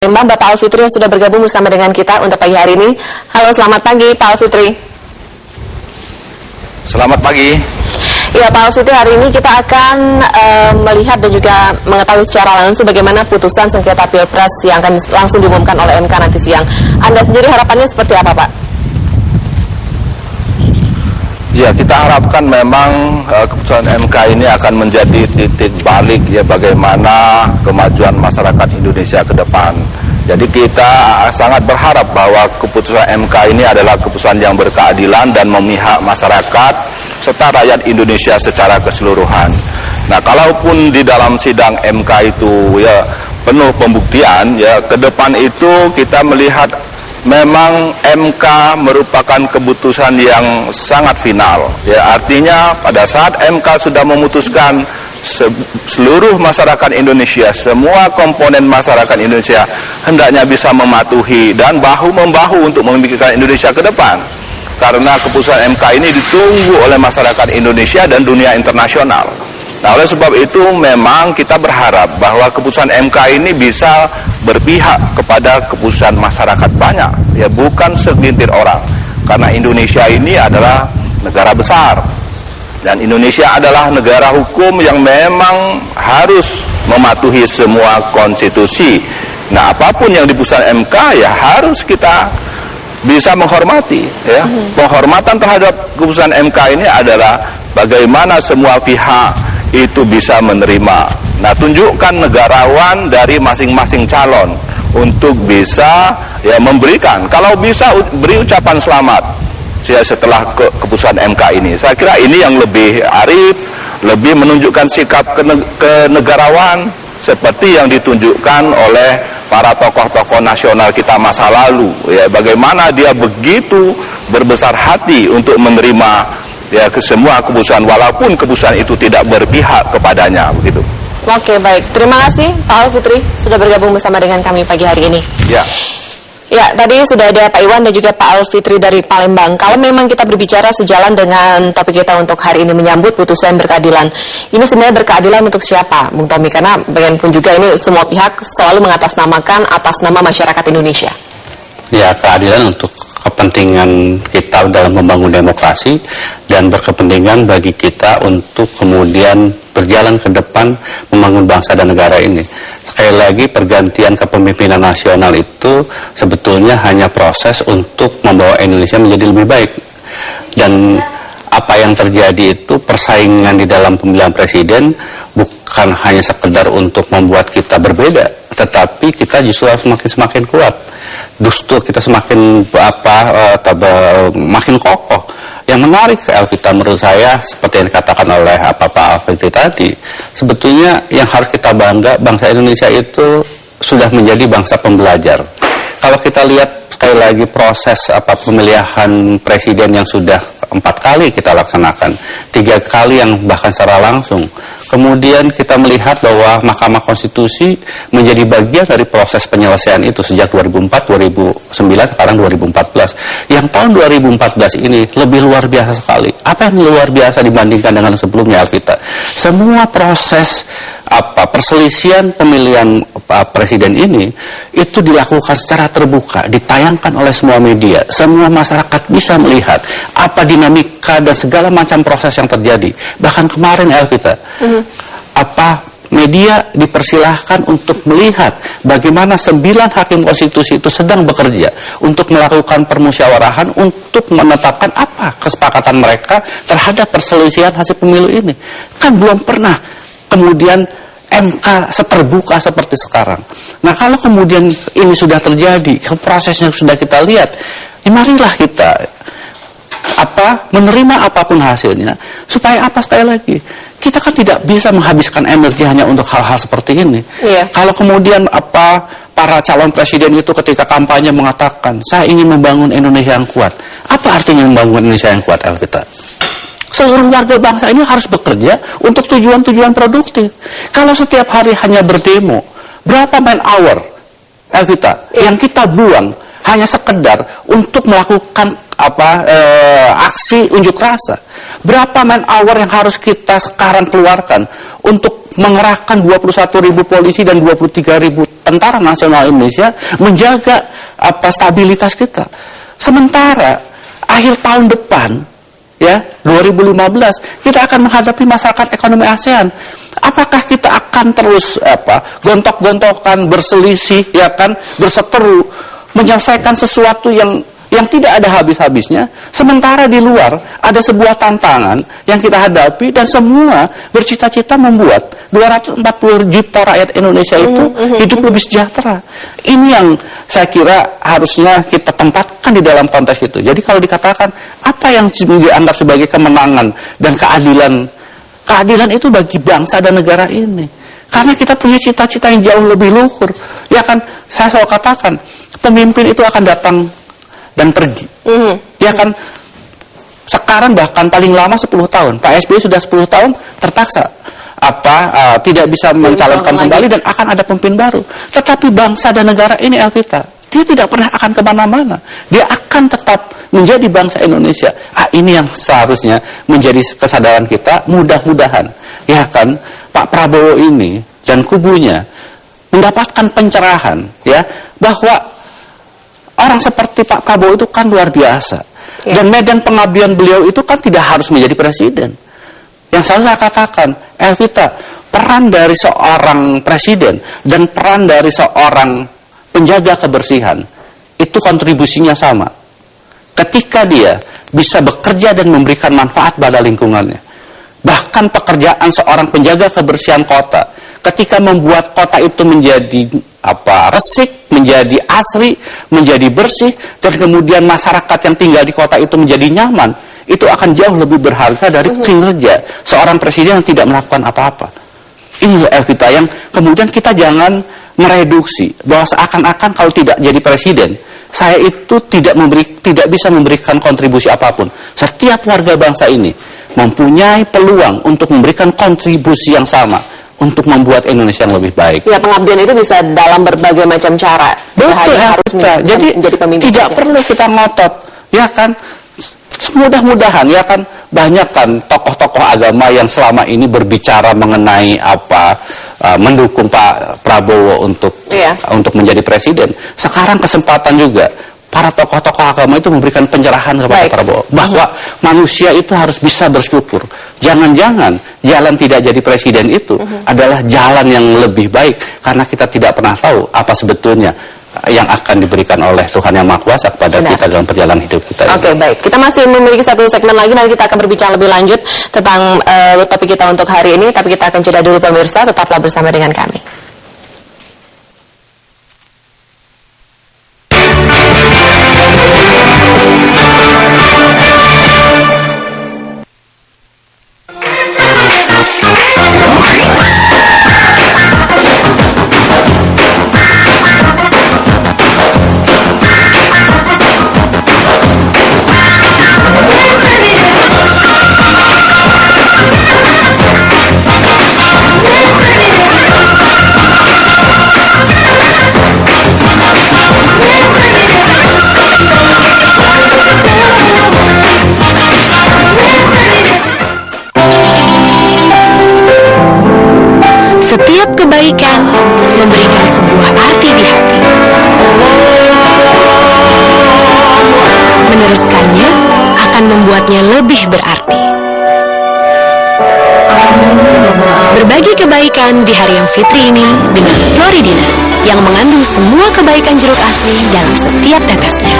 Palembang, Bapak Alfitri yang sudah bergabung bersama dengan kita untuk pagi hari ini. Halo, selamat pagi Pak Alfitri. Selamat pagi. Ya Pak Alfitri, hari ini kita akan melihat dan juga mengetahui secara langsung bagaimana putusan sengketa Pilpres yang akan langsung diumumkan oleh MK nanti siang. Anda sendiri harapannya seperti apa Pak? Ya, kita harapkan memang keputusan MK ini akan menjadi titik balik ya bagaimana kemajuan masyarakat Indonesia ke depan. Jadi kita sangat berharap bahwa keputusan MK ini adalah keputusan yang berkeadilan dan memihak masyarakat serta rakyat Indonesia secara keseluruhan. Nah, kalaupun di dalam sidang MK itu ya penuh pembuktian ya, ke depan itu kita melihat memang MK merupakan keputusan yang sangat final ya, artinya pada saat MK sudah memutuskan seluruh masyarakat Indonesia, semua komponen masyarakat Indonesia hendaknya bisa mematuhi dan bahu-membahu untuk memikirkan Indonesia ke depan, karena keputusan MK ini ditunggu oleh masyarakat Indonesia dan dunia internasional. Nah, oleh sebab itu memang kita berharap bahwa keputusan MK ini bisa berpihak kepada keputusan masyarakat banyak, ya bukan segelintir orang. Karena Indonesia ini adalah negara besar dan Indonesia adalah negara hukum yang memang harus mematuhi semua konstitusi. Nah, apapun yang diputuskan MK ya harus kita bisa menghormati ya. Penghormatan terhadap keputusan MK ini adalah bagaimana semua pihak itu bisa menerima. Nah, tunjukkan negarawan dari masing-masing calon untuk bisa ya memberikan, kalau bisa beri ucapan selamat ya setelah keputusan MK ini. Saya kira ini yang lebih arif, lebih menunjukkan sikap kenegarawan seperti yang ditunjukkan oleh para tokoh-tokoh nasional kita masa lalu ya, bagaimana dia begitu berbesar hati untuk menerima ya ke semua keputusan walaupun keputusan itu tidak berpihak kepadanya, begitu. Oke, baik. Terima kasih Pak Alfitri sudah bergabung bersama dengan kami pagi hari ini. Ya. Ya, tadi sudah ada Pak Iwan dan juga Pak Alfitri dari Palembang. Kalau memang kita berbicara sejalan dengan topik kita untuk hari ini menyambut putusan berkeadilan, ini sebenarnya berkeadilan untuk siapa, Bung Tommy? Karena bagaimanapun juga ini semua pihak selalu mengatasnamakan atas nama masyarakat Indonesia. Ya, keadilan untuk kepentingan kita dalam membangun demokrasi dan berkepentingan bagi kita untuk kemudian berjalan ke depan membangun bangsa dan negara ini. Sekali lagi, pergantian kepemimpinan nasional itu sebetulnya hanya proses untuk membawa Indonesia menjadi lebih baik. Dan apa yang terjadi itu persaingan di dalam pemilihan presiden bukan hanya sekedar untuk membuat kita berbeda, tetapi kita justru harus semakin kuat. Justru kita semakin makin kokoh. Yang menarik Elvita menurut saya seperti yang dikatakan oleh Pak Alfitri tadi, sebetulnya yang harus kita bangga, bangsa Indonesia itu sudah menjadi bangsa pembelajar. Kalau kita lihat sekali lagi proses pemilihan presiden yang sudah 4 kali kita laksanakan, 3 kali yang bahkan secara langsung. Kemudian kita melihat bahwa Mahkamah Konstitusi menjadi bagian dari proses penyelesaian itu sejak 2004, 2009, sekarang 2014. Yang tahun 2014 ini lebih luar biasa sekali. Apa yang luar biasa dibandingkan dengan sebelumnya, Alvita? Semua proses perselisihan pemilihan presiden ini itu dilakukan secara terbuka, ditayangkan oleh semua media. Semua masyarakat bisa melihat apa dinamika dan segala macam proses yang terjadi. Bahkan kemarin, Elvita, media dipersilahkan untuk melihat bagaimana 9 hakim konstitusi itu sedang bekerja untuk melakukan permusyawarahan untuk menetapkan apa kesepakatan mereka terhadap perselisihan hasil pemilu ini. Kan belum pernah kemudian MK seterbuka seperti sekarang. Nah, kalau kemudian ini sudah terjadi, prosesnya sudah kita lihat, marilah kita menerima apapun hasilnya, supaya sekali lagi kita kan tidak bisa menghabiskan energi hanya untuk hal-hal seperti ini. Iya. Kalau kemudian para calon presiden itu ketika kampanye mengatakan saya ingin membangun Indonesia yang kuat, apa artinya membangun Indonesia yang kuat, Elvita? Seluruh warga bangsa ini harus bekerja untuk tujuan-tujuan produktif. Kalau setiap hari hanya berdemo, berapa man hour, Elvita, yang kita buang hanya sekedar untuk melakukan aksi unjuk rasa? Berapa man hour yang harus kita sekarang keluarkan untuk mengerahkan 21.000 polisi dan 23.000 Tentara Nasional Indonesia menjaga stabilitas kita. Sementara akhir tahun depan, ya 2015, kita akan menghadapi masyarakat ekonomi ASEAN. Apakah kita akan terus gontok-gontokan, berselisih, ya kan, berseteru, menyelesaikan sesuatu yang tidak ada habis-habisnya, sementara di luar ada sebuah tantangan yang kita hadapi dan semua bercita-cita membuat 240 juta rakyat Indonesia itu hidup lebih sejahtera. Ini yang saya kira harusnya kita tempatkan di dalam konteks itu. Jadi kalau dikatakan apa yang dianggap sebagai kemenangan dan keadilan itu bagi bangsa dan negara ini. Karena kita punya cita-cita yang jauh lebih luhur. Ya kan, saya selalu katakan, pemimpin itu akan datang dan pergi. Ya kan, sekarang bahkan paling lama 10 tahun. Pak SBY sudah 10 tahun terpaksa tidak bisa mencalonkan kembali dan akan ada pemimpin baru. Tetapi bangsa dan negara ini, Elvita, dia tidak pernah akan kemana-mana. Dia akan tetap menjadi bangsa Indonesia. Ini yang seharusnya menjadi kesadaran kita. Mudah-mudahan, ya kan, Pak Prabowo ini dan kubunya mendapatkan pencerahan, ya, bahwa orang seperti Pak Prabowo itu kan luar biasa. Ya. Dan medan pengabdian beliau itu kan tidak harus menjadi presiden. Yang selalu saya katakan, Elvita, peran dari seorang presiden dan peran dari seorang penjaga kebersihan itu kontribusinya sama. Ketika dia bisa bekerja dan memberikan manfaat pada lingkungannya. Bahkan pekerjaan seorang penjaga kebersihan kota, ketika membuat kota itu menjadi resik, menjadi asri, menjadi bersih, dan kemudian masyarakat yang tinggal di kota itu menjadi nyaman, itu akan jauh lebih berharga dari kinerja seorang presiden yang tidak melakukan apa-apa. Inilah Elvita yang kemudian kita jangan mereduksi bahwa seakan-akan kalau tidak jadi presiden, saya itu tidak bisa memberikan kontribusi apapun. Setiap warga bangsa ini mempunyai peluang untuk memberikan kontribusi yang sama untuk membuat Indonesia yang lebih baik. Ya, pengabdian itu bisa dalam berbagai macam cara. Betul, harus menjadi pemimpin. Tidak saja. perlu kita ngotot, ya kan? Mudah-mudahan, ya kan, banyak kan tokoh-tokoh agama yang selama ini berbicara mengenai mendukung Pak Prabowo untuk menjadi presiden. Sekarang kesempatan juga para tokoh-tokoh agama itu memberikan pencerahan kepada Pak Prabowo bahwa manusia itu harus bisa bersyukur. Jangan-jangan jalan tidak jadi presiden itu adalah jalan yang lebih baik, karena kita tidak pernah tahu apa sebetulnya yang akan diberikan oleh Tuhan Yang Maha Kuasa kepada kita dalam perjalanan hidup kita. Oke, baik. Kita masih memiliki satu segmen lagi, nanti kita akan berbicara lebih lanjut tentang topik kita untuk hari ini, tapi kita akan jeda dulu pemirsa, tetaplah bersama dengan kami. Setiap kebaikan memberikan sebuah arti di hati. Meneruskannya akan membuatnya lebih berarti. Berbagi kebaikan di hari yang fitri ini dengan Floridina yang mengandung semua kebaikan jeruk asli dalam setiap tetesnya.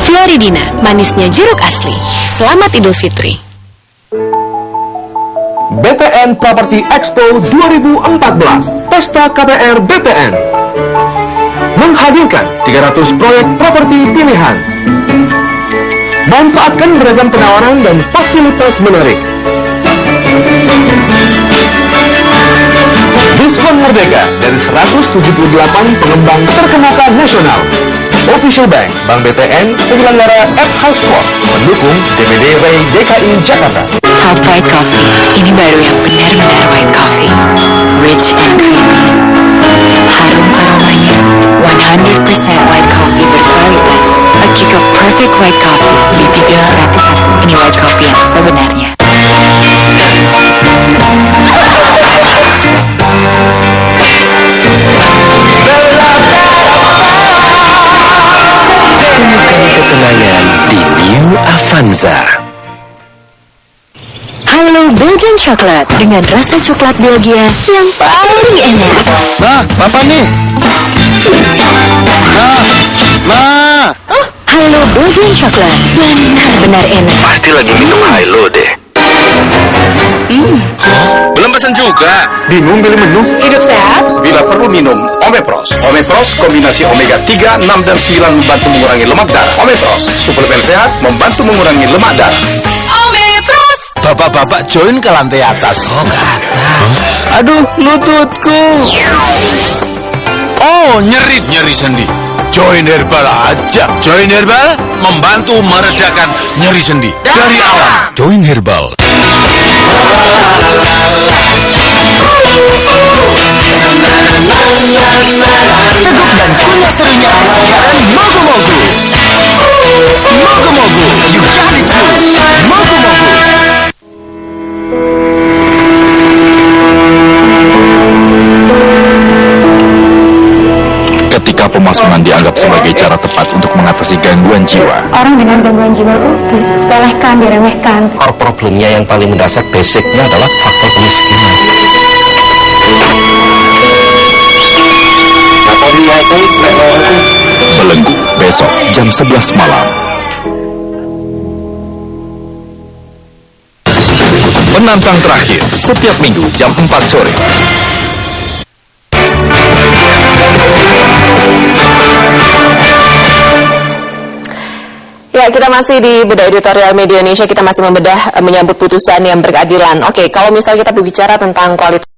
Floridina, manisnya jeruk asli. Selamat Idul Fitri. BTN Property Expo 2014, Pesta KPR BTN, menghadirkan 300 proyek properti pilihan. Manfaatkan beragam penawaran dan fasilitas menarik. Diskon merdeka dari 178 pengembang terkemuka nasional. Official Bank, Bank BTN, penyelenggara App House Corp, mendukung DPD Ray DKI Jakarta. Top White Coffee, ini baru yang benar-benar white coffee. Rich and creamy. Harum aromanya, 100% white coffee berkualitas. A kick of perfect white coffee. Beli 3 gratis 1. Ini white coffee yang sebenarnya. coklat dengan rasa coklat Belgia yang paling enak. Nah, Papa nih. Nah. Hilo Belgian coklat benar-benar enak. Pasti lagi minum Hilo deh. Belum pesan juga. Bingung pilih menu? Hidup sehat? Bila perlu minum Omepros. Omepros kombinasi omega 3, 6, dan 9 membantu mengurangi lemak darah. Omepros, suplemen sehat membantu mengurangi lemak darah. Omepros. Bapak-bapak join ke lantai atas. Oh, ke atas. Aduh, lututku. Oh, nyeri sendi. Join Herbal aja. Join Herbal membantu meredakan nyeri sendi dari awal. Join Herbal. Teguk dan kunyah serunya siaran Mogu-Mogu. Mogu-Mogu, you got it too. Mogu-Mogu. Ketika pemasungan dianggap sebagai cara tepat untuk mengatasi gangguan jiwa, Orang dengan gangguan jiwa itu disepelekan, diremehkan. Core problemnya yang paling mendasar, basicnya adalah faktor kemiskinan. Belenggu besok jam 11 malam. Penantang terakhir setiap minggu jam 4 sore. Ya, kita masih di bedah editorial Media Indonesia, kita masih membedah menyambut putusan yang berkeadilan. Oke, kalau misalnya kita berbicara tentang kualitas